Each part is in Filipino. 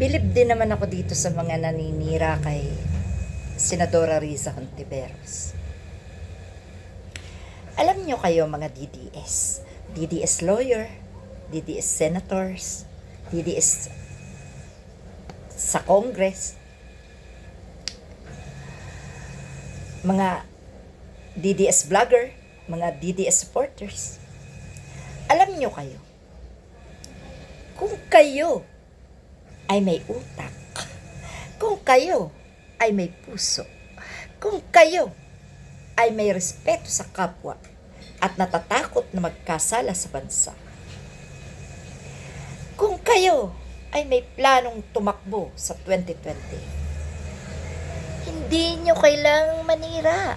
Bilib din naman ako dito sa mga naninira kay Senadora Riza Hontiveros. Alam nyo kayo mga DDS lawyer, DDS senators, DDS sa Congress, mga DDS vlogger, mga DDS supporters. Alam nyo kayo, kung kayo ay may utak, kung kayo ay may puso, kung kayo ay may respeto sa kapwa at natatakot na magkasala sa bansa, kung kayo ay may planong tumakbo sa 2020, hindi nyo kailangang manira.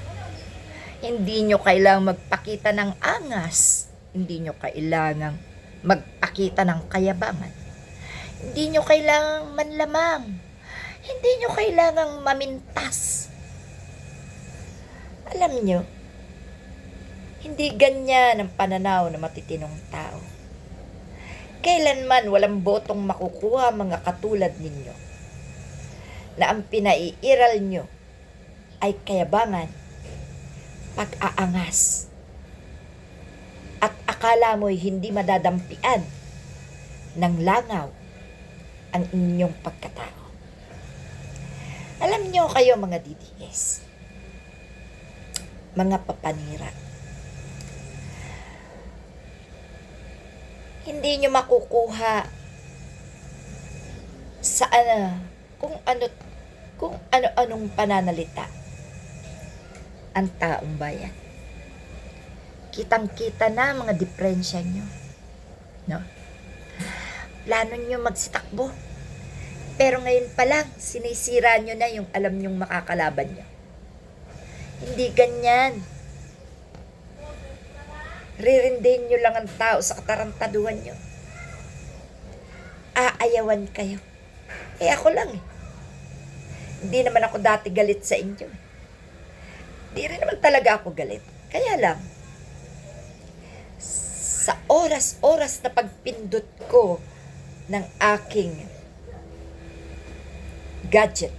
Hindi nyo kailangang magpakita ng angas. Hindi nyo kailangang magpakita ng kayabangan. Hindi nyo kailangang manlamang. Hindi nyo kailangang mamintas. Alam nyo, hindi ganyan ang pananaw ng matitinong tao. Kailanman walang botong makukuha mga katulad ninyo na ang pinaiiral nyo ay kayabangan, pag-aangas, at akala mo'y hindi madadampian ng langaw ang inyong pagkatao. Alam nyo kayo mga DDS, mga papanira, hindi nyo makukuha sa kung ano-anong pananalita ang taong bayan. Kitang-kita na mga diferensya nyo, no? Plano nyo magsitakbo, pero ngayon pa lang sinisira nyo na yung alam nyong makakalaban nyo. Hindi ganyan. Ririndihin nyo lang ang tao sa katarantaduhan nyo. Aayawan kayo. Ako lang . Hindi naman ako dati galit sa inyo . Hindi rin naman talaga ako galit. Kaya lang, sa oras-oras na pagpindot ko ng aking gadget,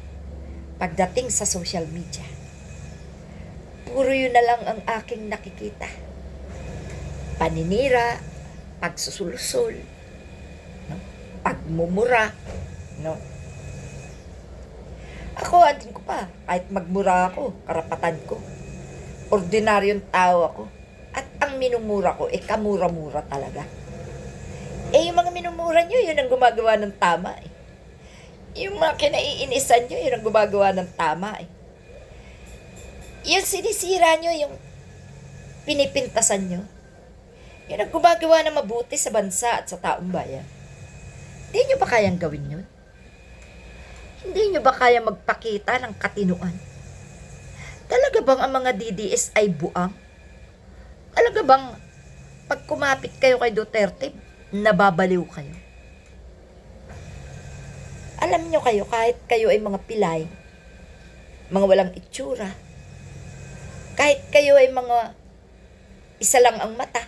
pagdating sa social media, puro yun na lang ang aking nakikita. Paninira, pagsusulsol, no? Pagmumura, no? Ako, andin ko pa. Kahit magmura ako, karapatan ko. Ordinaryong tao ako. At ang minumura ko, kamura-mura talaga. Yung mga minumura nyo, yun ang gumagawa ng tama . Yung mga kinaiinisan nyo, yun ang gumagawa ng tama . Yung sinisira nyo, yung pinipintasan nyo, yun ang gumagawa ng mabuti sa bansa at sa taong bayan. Hindi nyo ba kayang gawin yun? Hindi nyo ba kaya magpakita ng katinuan? Talaga bang ang mga DDS ay buang? Talaga bang pag kumapit kayo kay Duterte, nababaliw kayo? Alam nyo kayo, kahit kayo ay mga pilay, mga walang itsura, kahit kayo ay mga isa lang ang mata,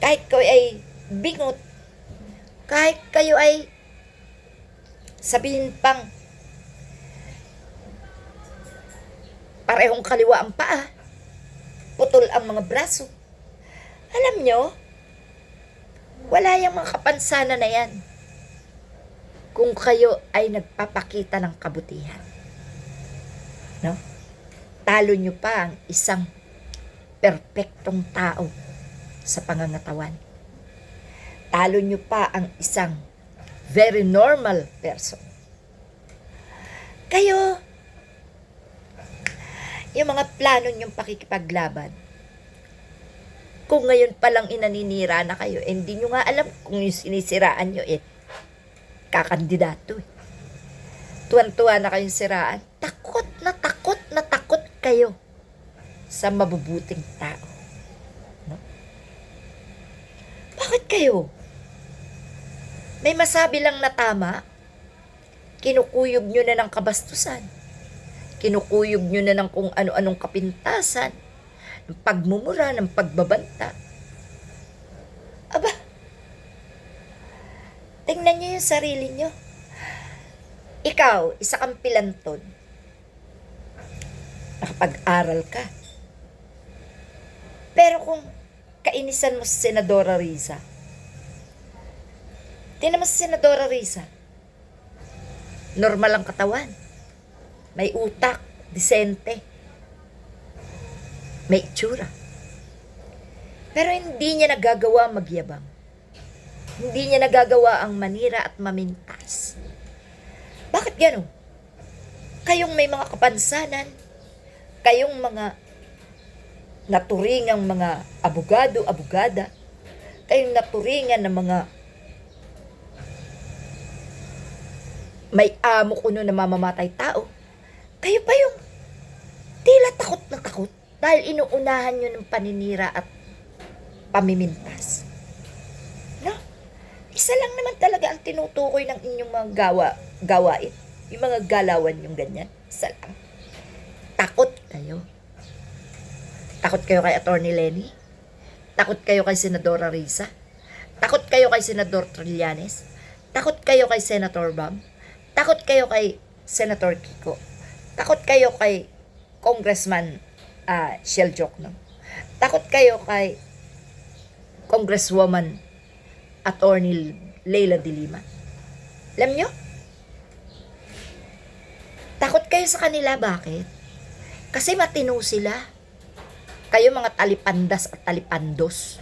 kahit kayo ay bingot, kahit kayo ay sabihin pang parehong kaliwa ang paa, putol ang mga braso. Alam nyo, wala yung mga kapansanan na yan kung kayo ay nagpapakita ng kabutihan. No? Talo nyo pa ang isang perpektong tao sa pangangatawan. Talo nyo pa ang isang very normal person. Kayo, yung mga plano nyong pakikipaglaban, kung ngayon palang inaninira na kayo, hindi nyo nga alam kung yung sinisiraan nyo, kakandidato . Tuwan-tuwa na kayong siraan. Takot na takot kayo sa mabubuting tao. No? Bakit kayo? May masabi lang na tama, kinukuyog nyo na ng kabastusan. Kinukuyog nyo na ng kung ano-anong kapintasan, ng pagmumura, ng pagbabanta. Aba, tingnan nyo yung sarili nyo. Ikaw, isa kang pilantod. Nakapag-aral ka. Pero kung kainisan mo si Senadora Risa, tingnan mo si Senadora Risa, normal ang katawan. May utak, disente. May itsura. Pero hindi niya nagagawa magyabang. Hindi niya nagagawa ang manira at mamintas. Bakit gano'n? Kayong may mga kapansanan, kayong mga naturingang mga abogado, abogada, kayong naturingan ng mga may amo kuno na mamamatay tao, kayo pa yung tila takot na takot dahil inuunahan nyo ng paninira at pamimintas. No? Isa lang naman talaga ang tinutukoy ng inyong mga gawain. Yung mga galawan yung ganyan. Isa lang. Takot kayo. Takot kayo kay Atty. Lenny? Takot kayo kay Senadora Risa? Takot kayo kay Senador Trillanes? Takot kayo kay Senator Bam? Takot kayo kay Senator Kiko? Takot kayo kay Congressman Shell Jokno? Takot kayo kay Congresswoman Atty. Leila de Lima? Alam nyo? Takot kayo sa kanila. Bakit? Kasi matino sila. Kayo mga talipandas at talipandos.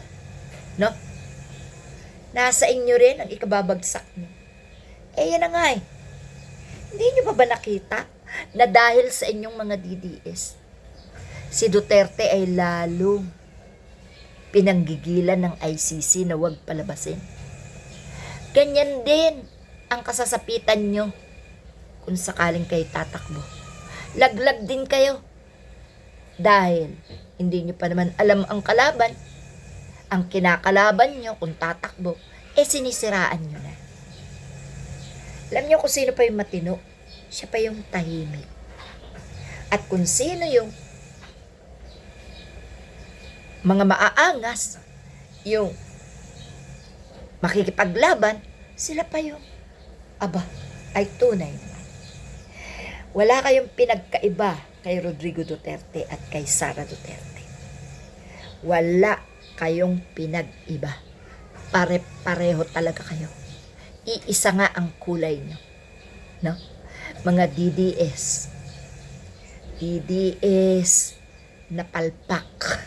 No? Nasa inyo rin ang ikababagsak nyo. Yan na nga eh. Hindi nyo ba nakita na dahil sa inyong mga DDS, si Duterte ay lalong pinanggigilan ng ICC na huwag palabasin? Ganyan din ang kasasapitan nyo kung sakaling kayo tatakbo. Laglag din kayo dahil hindi nyo pa naman alam ang kalaban. Ang kinakalaban nyo kung tatakbo, sinisiraan nyo na. Alam nyo kung sino pa yung matino? Siya pa yung tahimik. At kung sino yung mga maaangas, yung makikipaglaban, sila pa yung ay tunay naman. Wala kayong pinagkaiba kay Rodrigo Duterte at kay Sara Duterte. Wala kayong pinag-iba. Pare-pareho talaga kayo. Iisa nga ang kulay nyo. No? Mga DDS. DDS na palpak.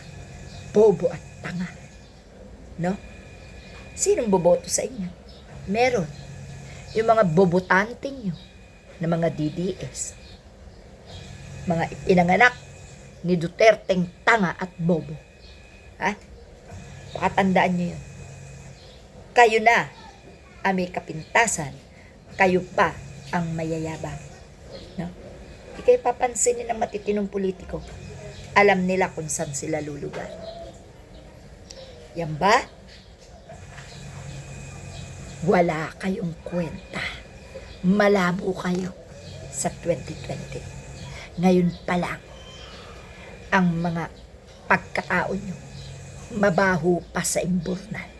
Bobo at tanga. No? Sinong boboto sa inyo? Meron. Yung mga bobotante nyo na mga DDS. Mga ipinanganak ni Duterteng tanga at bobo. Ha? Pakatandaan nyo yun. Kayo na ang may kapintasan. Kayo pa ang mayayabang. No? Di kayo papansinin ng matitinong politiko. Alam nila kung saan sila lulugar. Yan ba? Wala kayong kwenta. Malabo kayo sa 2020. Ngayon pa lang, ang mga pagkatao nyo mabaho pa sa imburnal.